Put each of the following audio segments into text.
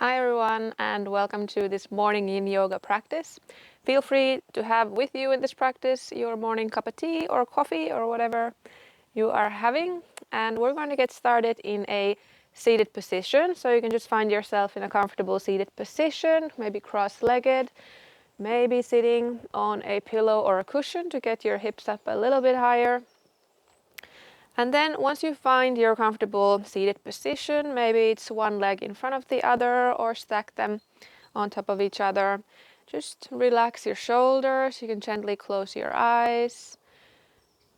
Hi everyone and welcome to this morning yin yoga practice. Feel free to have with you in this practice your morning cup of tea or coffee or whatever you are having, and we're going to get started in a seated position. So you can just find yourself in a comfortable seated position, maybe cross-legged, maybe sitting on a pillow or a cushion to get your hips up a little bit higher. And then once you find your comfortable seated position, maybe it's one leg in front of the other or stack them on top of each other. Just relax your shoulders. You can gently close your eyes.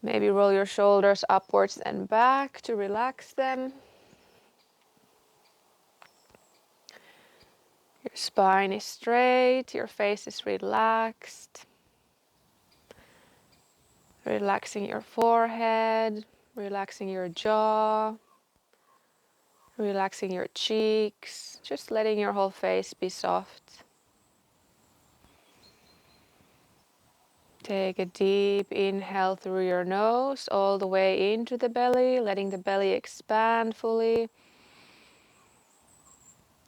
Maybe roll your shoulders upwards and back to relax them. Your spine is straight, your face is relaxed. Relaxing your forehead, relaxing your jaw. Relaxing your cheeks, just letting your whole face be soft. Take a deep inhale through your nose all the way into the belly, letting the belly expand fully.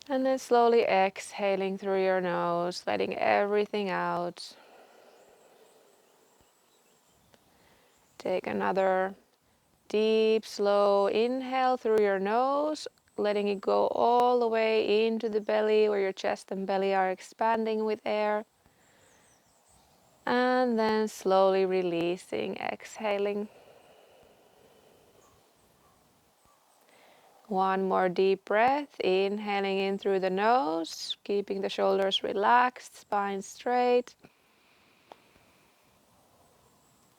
And then slowly exhaling through your nose, letting everything out. Take another deep, slow inhale through your nose, letting it go all the way into the belly where your chest and belly are expanding with air. And then slowly releasing, exhaling. One more deep breath, inhaling in through the nose, keeping the shoulders relaxed, spine straight.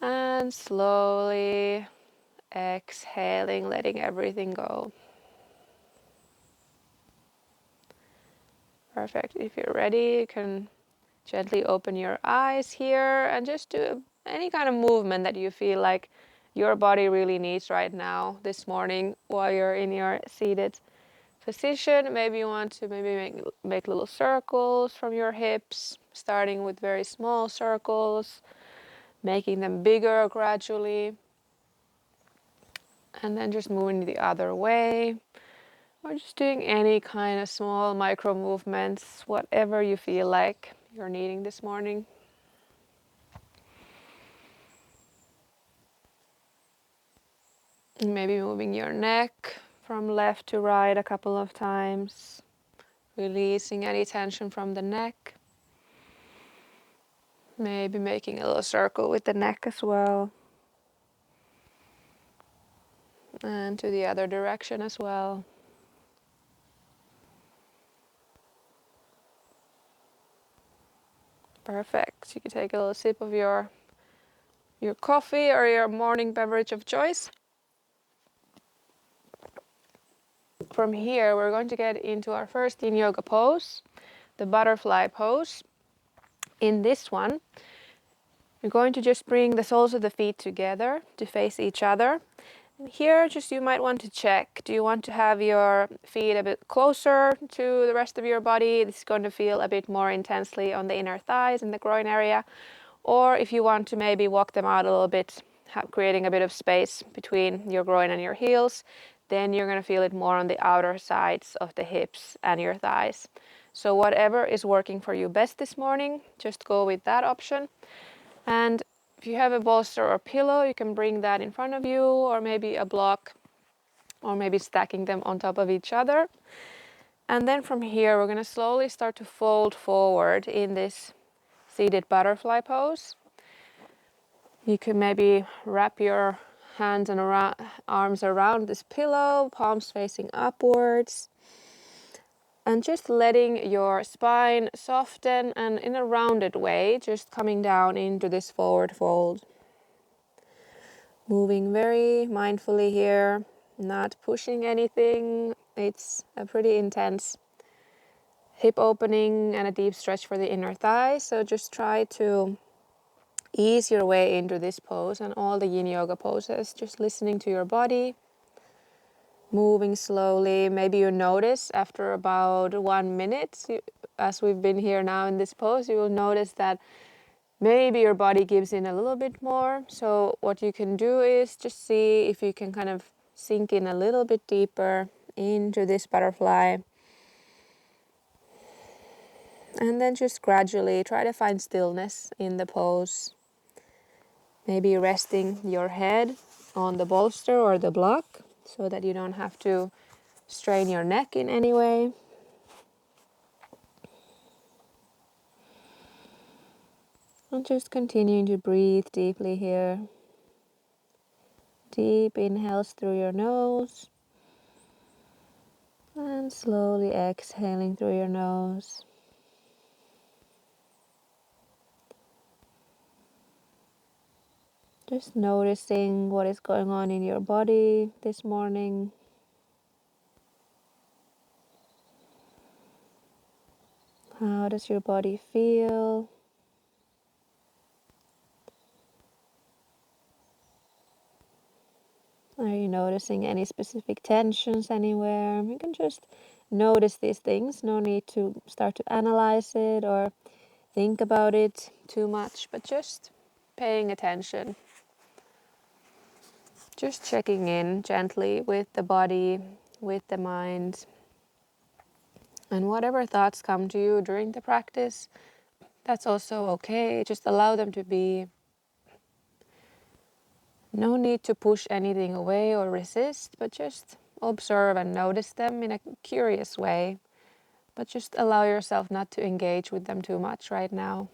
And slowly exhaling, letting everything go. Perfect. If you're ready, you can gently open your eyes here and just do any kind of movement that you feel like your body really needs right now this morning while you're in your seated position. Maybe you want to make little circles from your hips, starting with very small circles, making them bigger gradually, and then just moving the other way, or just doing any kind of small micro movements, whatever you feel like you're needing this morning. Maybe moving your neck from left to right a couple of times, releasing any tension from the neck. Maybe making a little circle with the neck as well. And to the other direction as well. Perfect. You can take a little sip of your coffee or your morning beverage of choice. From here, we're going to get into our first yin yoga pose, the butterfly pose. In this one, you're going to just bring the soles of the feet together to face each other. And here, just you might want to check, do you want to have your feet a bit closer to the rest of your body? This is going to feel a bit more intensely on the inner thighs and the groin area. Or if you want to maybe walk them out a little bit, creating a bit of space between your groin and your heels, then you're going to feel it more on the outer sides of the hips and your thighs. So whatever is working for you best this morning, just go with that option. And if you have a bolster or pillow, you can bring that in front of you, or maybe a block, or maybe stacking them on top of each other. And then from here, we're going to slowly start to fold forward in this seated butterfly pose. You can maybe wrap your hands and arms around this pillow, palms facing upwards. And just letting your spine soften and in a rounded way, just coming down into this forward fold. Moving very mindfully here, not pushing anything. It's a pretty intense hip opening and a deep stretch for the inner thigh. So just try to ease your way into this pose and all the yin yoga poses, just listening to your body, moving slowly. Maybe you notice after about 1 minute, as we've been here now in this pose, you will notice that maybe your body gives in a little bit more. So what you can do is just see if you can kind of sink in a little bit deeper into this butterfly. And then just gradually try to find stillness in the pose. Maybe resting your head on the bolster or the block so that you don't have to strain your neck in any way. And just continuing to breathe deeply here. Deep inhales through your nose. And slowly exhaling through your nose. Just noticing what is going on in your body this morning. How does your body feel? Are you noticing any specific tensions anywhere? You can just notice these things. No need to start to analyze it or think about it too much, but just paying attention. Just checking in gently with the body, with the mind. And whatever thoughts come to you during the practice, that's also okay. Just allow them to be. No need to push anything away or resist, but just observe and notice them in a curious way. But just allow yourself not to engage with them too much right now.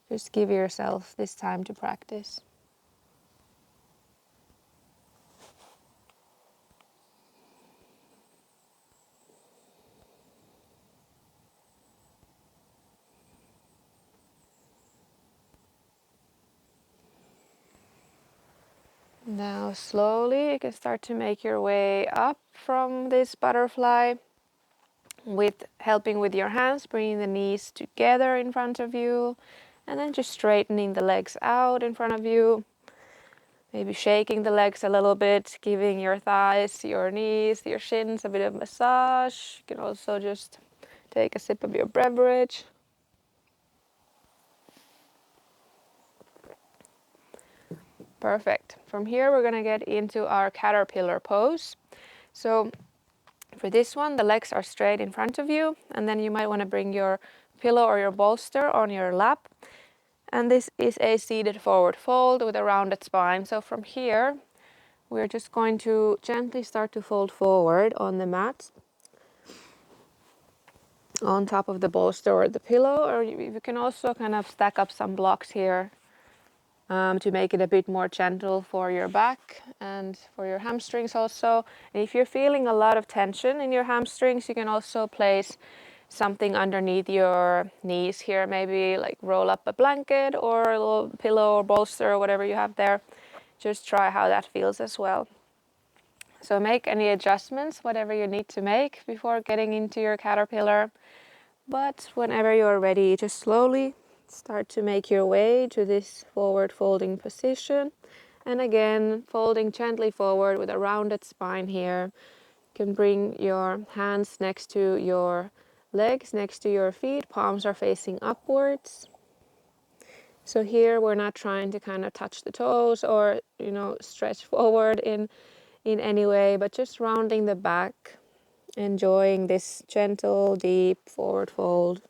Just give yourself this time to practice. Now slowly you can start to make your way up from this butterfly with helping with your hands, bringing the knees together in front of you and then just straightening the legs out in front of you. Maybe shaking the legs a little bit, giving your thighs, your knees, your shins a bit of massage. You can also just take a sip of your beverage. Perfect. From here we're going to get into our caterpillar pose. So for this one, the legs are straight in front of you, and then you might want to bring your pillow or your bolster on your lap. And this is a seated forward fold with a rounded spine. So from here, we're just going to gently start to fold forward on the mat on top of the bolster or the pillow, or you can also kind of stack up some blocks here to make it a bit more gentle for your back and for your hamstrings also. And if you're feeling a lot of tension in your hamstrings, you can also place something underneath your knees here, maybe like roll up a blanket or a little pillow or bolster or whatever you have there. Just try how that feels as well. So make any adjustments, whatever you need to make before getting into your caterpillar. But whenever you're ready, just slowly start to make your way to this forward folding position. And again, folding gently forward with a rounded spine here. You can bring your hands next to your legs, next to your feet. Palms are facing upwards. So here we're not trying to kind of touch the toes or, stretch forward in any way, but just rounding the back, enjoying this gentle, deep forward fold.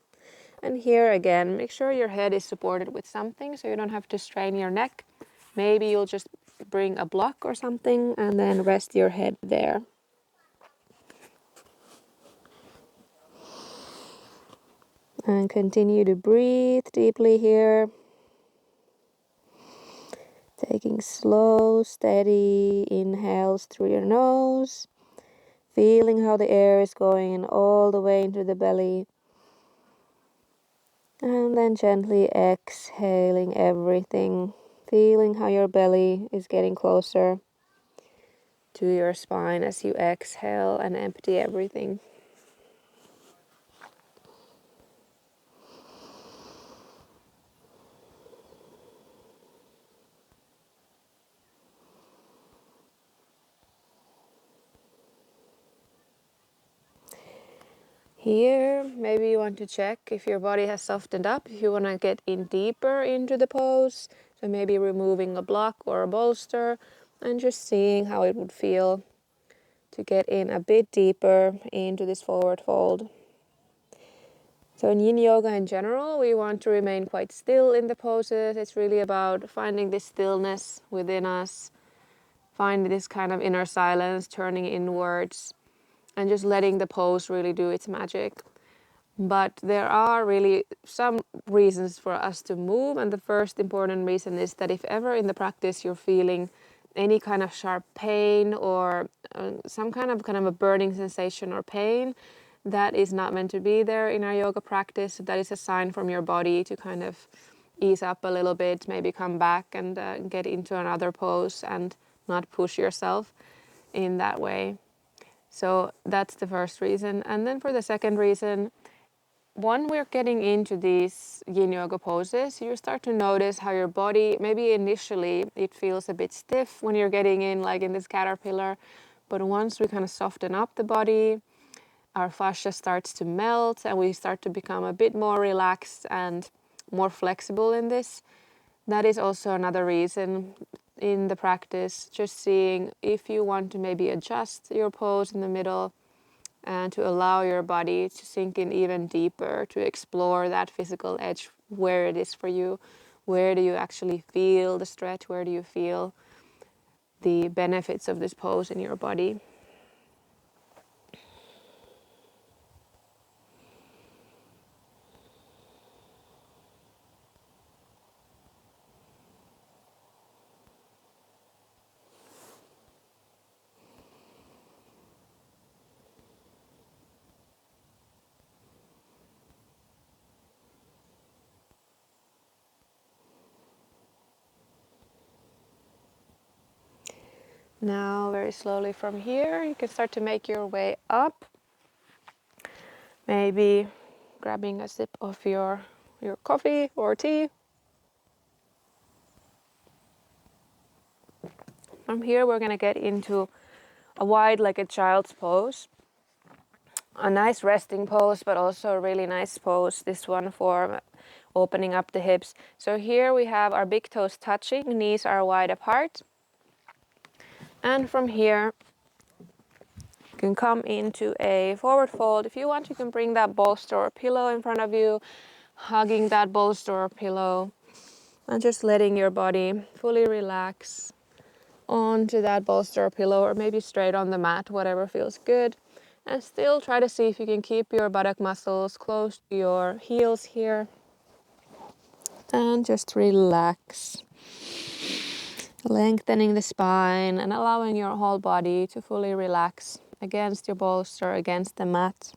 And here again, make sure your head is supported with something so you don't have to strain your neck. Maybe you'll just bring a block or something and then rest your head there. And continue to breathe deeply here. Taking slow, steady inhales through your nose. Feeling how the air is going in all the way into the belly. And then gently exhaling everything. Feeling how your belly is getting closer to your spine as you exhale and empty everything. Here, maybe you want to check if your body has softened up, if you want to get in deeper into the pose. So maybe removing a block or a bolster and just seeing how it would feel to get in a bit deeper into this forward fold. So in yin yoga in general, we want to remain quite still in the poses. It's really about finding this stillness within us, finding this kind of inner silence, turning inwards, and just letting the pose really do its magic. But there are really some reasons for us to move, and the first important reason is that if ever in the practice you're feeling any kind of sharp pain or some kind of a burning sensation or pain, that is not meant to be there in our yoga practice. That is a sign from your body to kind of ease up a little bit, maybe come back and get into another pose and not push yourself in that way. So that's the first reason. And then for the second reason, when we're getting into these yin yoga poses, you start to notice how your body, maybe initially it feels a bit stiff when you're getting in, like in this caterpillar, but once we kind of soften up the body, our fascia starts to melt and we start to become a bit more relaxed and more flexible in this. That is also another reason in the practice, just seeing if you want to maybe adjust your pose in the middle and to allow your body to sink in even deeper, to explore that physical edge, where it is for you, where do you actually feel the stretch, where do you feel the benefits of this pose in your body. Now, very slowly from here, you can start to make your way up. Maybe grabbing a sip of your coffee or tea. From here, we're going to get into a wide, like a child's pose. A nice resting pose, but also a really nice pose, this one for opening up the hips. So here we have our big toes touching, knees are wide apart. And from here, you can come into a forward fold. If you want, you can bring that bolster or pillow in front of you, hugging that bolster or pillow, and just letting your body fully relax onto that bolster or pillow, or maybe straight on the mat, whatever feels good. And still try to see if you can keep your buttock muscles close to your heels here. And just relax. Lengthening the spine and allowing your whole body to fully relax against your bolster, against the mat.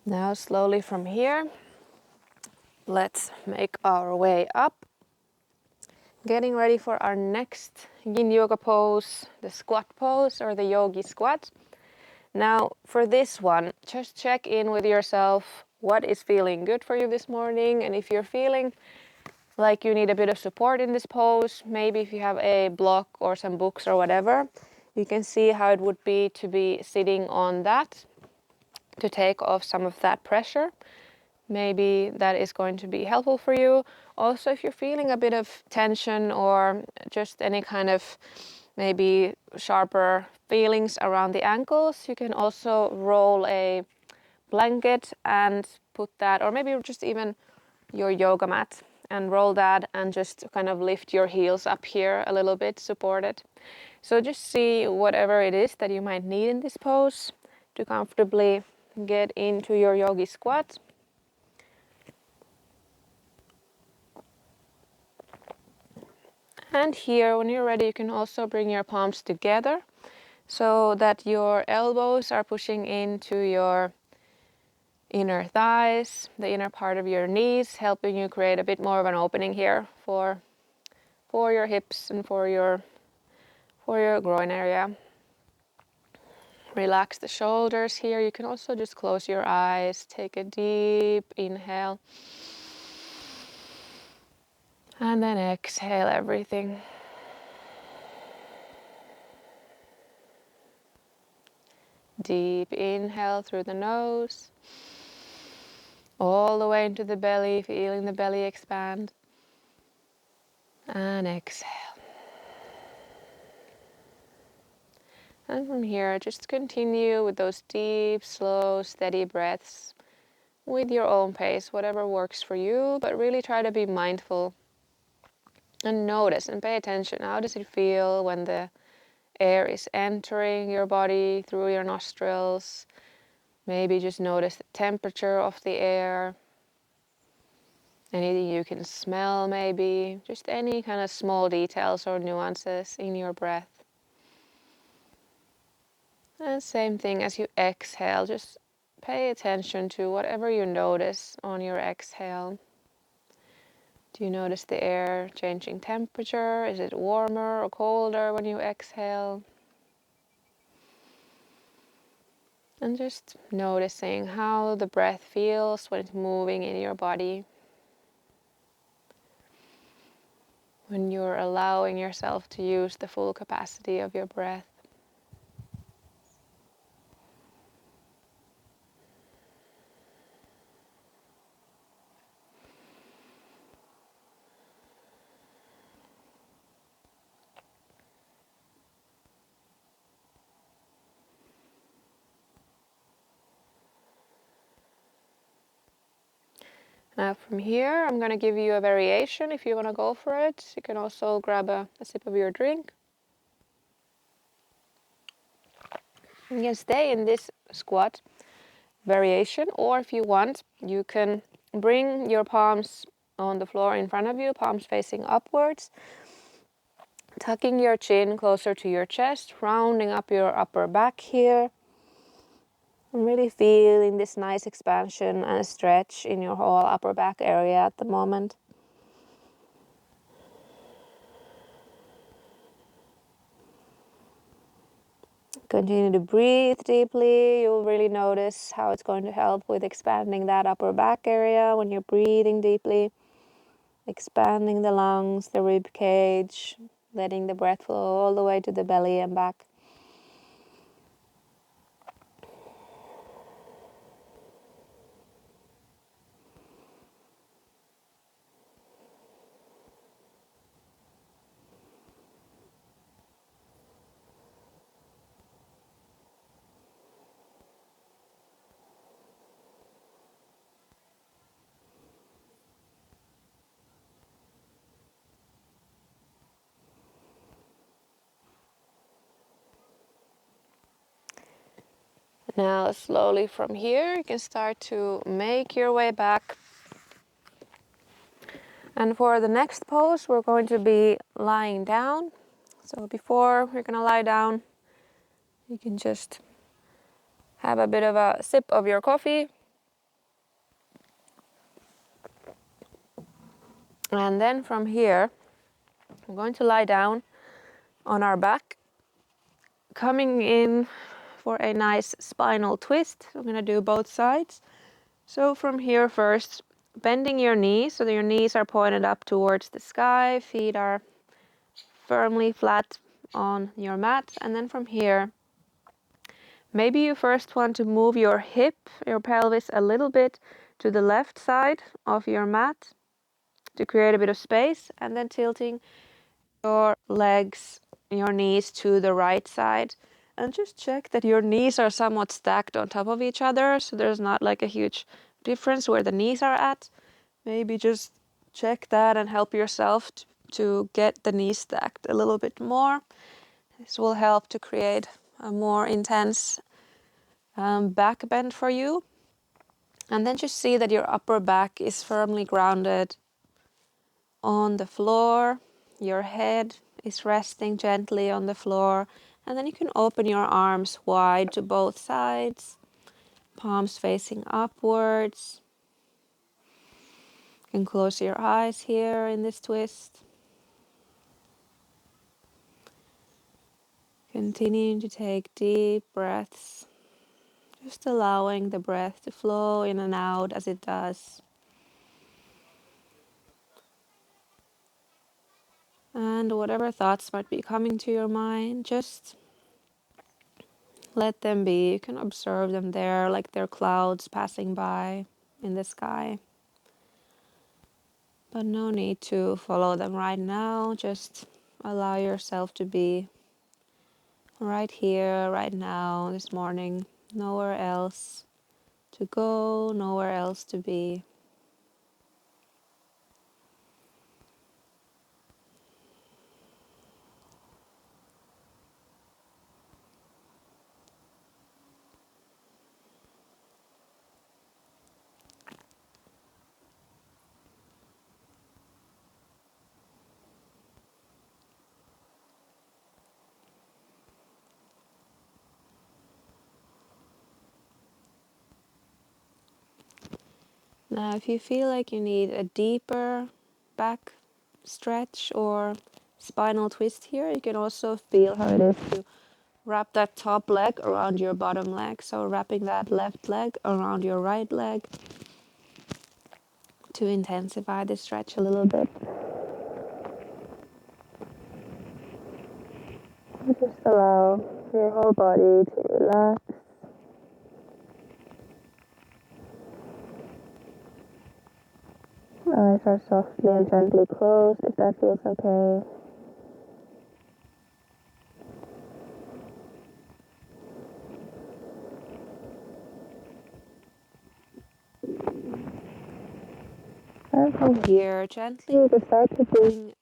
Now slowly from here, let's make our way up. Getting ready for our next yin yoga pose, the squat pose or the yogi squat. Now for this one, just check in with yourself what is feeling good for you this morning, and if you're feeling like you need a bit of support in this pose, maybe if you have a block or some books or whatever, you can see how it would be to be sitting on that to take off some of that pressure. Maybe that is going to be helpful for you. Also, if you're feeling a bit of tension or just any kind of maybe sharper feelings around the ankles, you can also roll a blanket and put that, or maybe just even your yoga mat, and roll that and just kind of lift your heels up here a little bit, support it. So just see whatever it is that you might need in this pose to comfortably get into your yogi squat. And here, when you're ready, you can also bring your palms together so that your elbows are pushing into your inner thighs, the inner part of your knees, helping you create a bit more of an opening here for your hips and for your groin area. Relax the shoulders here. You can also just close your eyes, take a deep inhale, and then exhale everything. Deep inhale through the nose, all the way into the belly, feeling the belly expand. And exhale. And from here, just continue with those deep, slow, steady breaths with your own pace, whatever works for you, but really try to be mindful and notice and pay attention. How does it feel when the air is entering your body through your nostrils? Maybe just notice the temperature of the air. Anything you can smell, maybe. Just any kind of small details or nuances in your breath. And same thing as you exhale, just pay attention to whatever you notice on your exhale. Do you notice the air changing temperature? Is it warmer or colder when you exhale? And just noticing how the breath feels when it's moving in your body. When you're allowing yourself to use the full capacity of your breath. Now from here, I'm going to give you a variation if you want to go for it. You can also grab a sip of your drink. You can stay in this squat variation, or if you want, you can bring your palms on the floor in front of you, palms facing upwards, tucking your chin closer to your chest, rounding up your upper back here. I'm really feeling this nice expansion and stretch in your whole upper back area at the moment. Continue to breathe deeply. You'll really notice how it's going to help with expanding that upper back area when you're breathing deeply. Expanding the lungs, the rib cage, letting the breath flow all the way to the belly and back. Now slowly from here you can start to make your way back. And for the next pose we're going to be lying down. So before we're going to lie down, you can just have a bit of a sip of your coffee. And then from here we're going to lie down on our back, coming in for a nice spinal twist. I'm going to do both sides. So from here first, bending your knees so that your knees are pointed up towards the sky, feet are firmly flat on your mat. And then from here, maybe you first want to move your hip, your pelvis a little bit to the left side of your mat to create a bit of space, and then tilting your legs, your knees to the right side. And just check that your knees are somewhat stacked on top of each other, so there's not like a huge difference where the knees are at. Maybe just check that and help yourself to get the knees stacked a little bit more. This will help to create a more intense back bend for you. And then just see that your upper back is firmly grounded on the floor. Your head is resting gently on the floor. And then you can open your arms wide to both sides. palms facing upwards. You can close your eyes here in this twist. Continuing to take deep breaths, just allowing the breath to flow in and out as it does. And whatever thoughts might be coming to your mind, just let them be. You can observe them there like they're clouds passing by in the sky. But no need to follow them right now. Just allow yourself to be right here, right now, this morning. Nowhere else to go, nowhere else to be. Now, if you feel like you need a deeper back stretch or spinal twist here, you can also feel how it is to wrap that top leg around your bottom leg. So wrapping that left leg around your right leg to intensify the stretch a little bit. Just allow your whole body to relax. Eyes are softly and gently closed if that feels okay. And from here, gently you can start to bring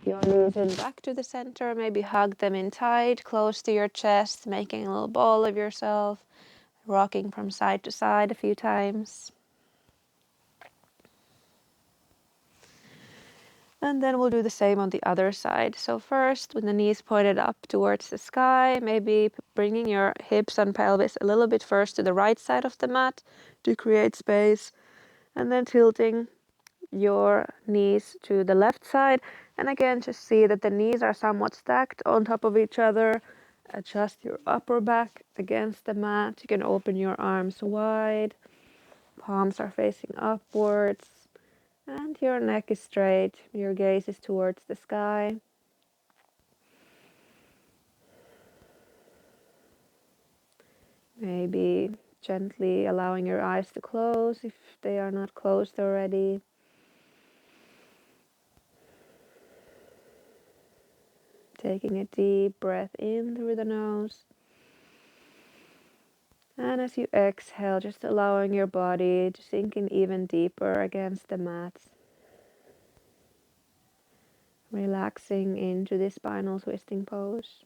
your knees in back to the center. Maybe hug them in tight, close to your chest, making a little ball of yourself, rocking from side to side a few times. And then we'll do the same on the other side. So first, with the knees pointed up towards the sky, maybe bringing your hips and pelvis a little bit first to the right side of the mat to create space, and then tilting your knees to the left side. And again, just see that the knees are somewhat stacked on top of each other. Adjust your upper back against the mat. You can open your arms wide. Palms are facing upwards. And your neck is straight, your gaze is towards the sky. Maybe gently allowing your eyes to close if they are not closed already. Taking a deep breath in through the nose. And as you exhale, just allowing your body to sink in even deeper against the mat. Relaxing into this spinal twisting pose.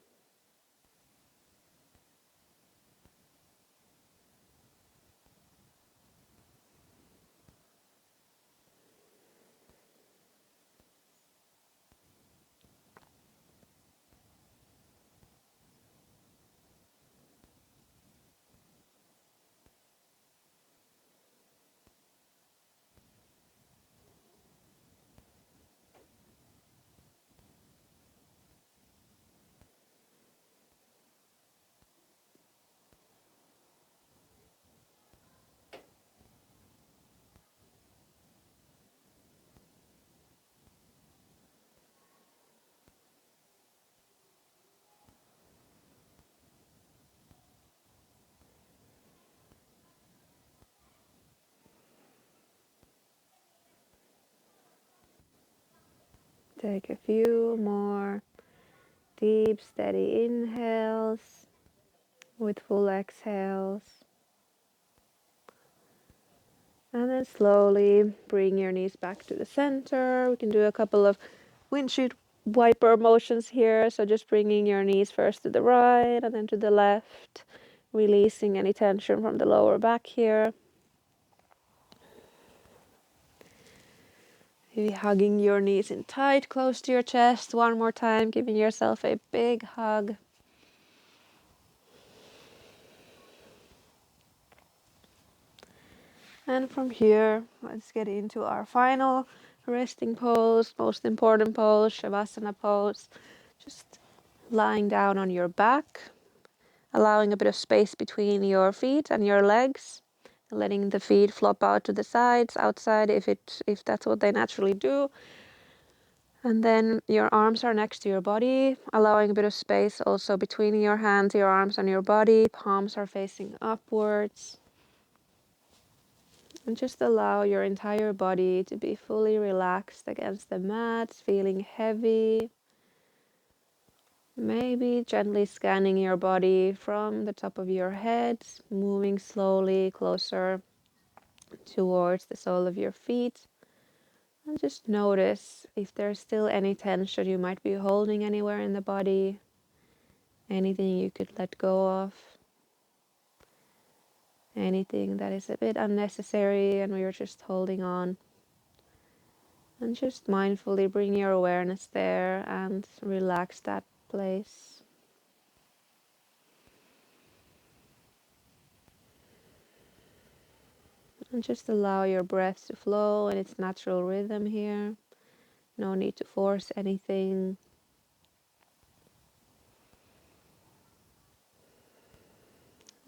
Take a few more deep, steady inhales with full exhales. And then slowly bring your knees back to the center. We can do a couple of windshield wiper motions here. So just bringing your knees first to the right and then to the left, releasing any tension from the lower back here. Maybe hugging your knees in tight, close to your chest. One more time, giving yourself a big hug. And from here, let's get into our final resting pose, most important pose, Shavasana pose. Just lying down on your back, allowing a bit of space between your feet and your legs, letting the feet flop out to the sides, outside if that's what they naturally do. And then your arms are next to your body, allowing a bit of space also between your hands, your arms, and your body. Palms are facing upwards. And just allow your entire body to be fully relaxed against the mat, feeling heavy. Maybe gently scanning your body from the top of your head, moving slowly closer towards the sole of your feet. And just notice if there's still any tension you might be holding anywhere in the body, anything you could let go of, anything that is a bit unnecessary and we're just holding on. And just mindfully bring your awareness there and relax that place. And just allow your breath to flow in its natural rhythm here. No need to force anything.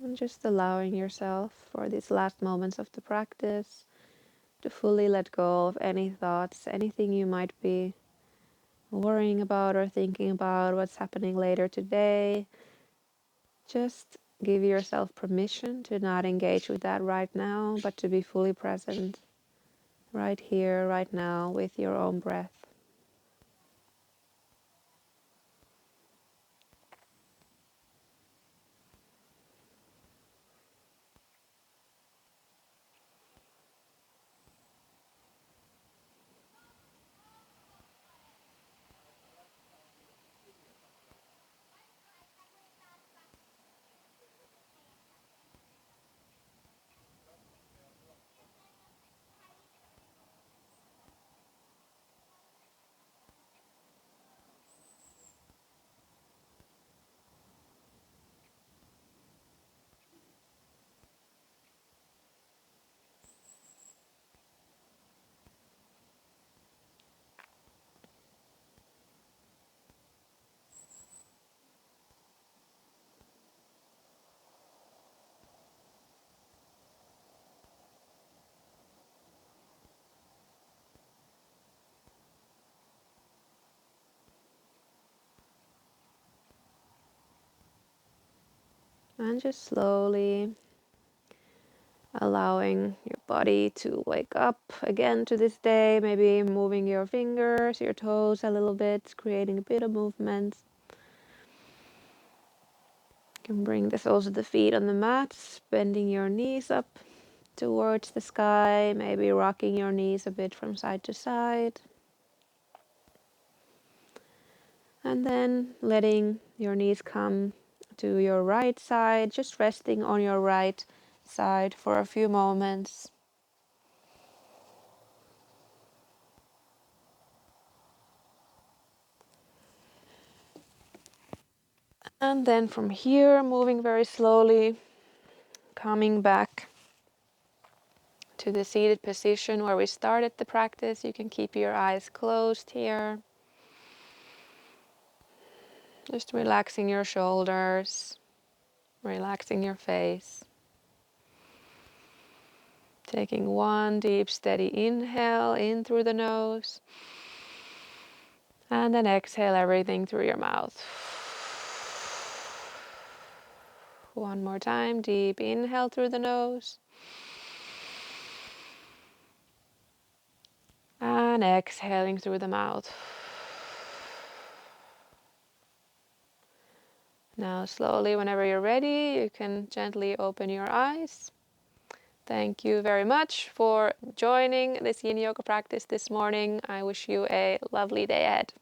And just allowing yourself for these last moments of the practice to fully let go of any thoughts, anything you might be worrying about or thinking about, what's happening later today. Just give yourself permission to not engage with that right now, but to be fully present right here, right now, with your own breath. And just slowly allowing your body to wake up again to this day, maybe moving your fingers, your toes a little bit, creating a bit of movement. You can bring the soles of the feet on the mat, bending your knees up towards the sky, maybe rocking your knees a bit from side to side. And then letting your knees come to your right side, just resting on your right side for a few moments. And then from here, moving very slowly, coming back to the seated position where we started the practice. You can keep your eyes closed here. Just relaxing your shoulders, relaxing your face. Taking one deep, steady inhale in through the nose. And then exhale everything through your mouth. One more time, deep inhale through the nose. And exhaling through the mouth. Now slowly, whenever you're ready, you can gently open your eyes. Thank you very much for joining this Yin Yoga practice this morning. I wish you a lovely day ahead.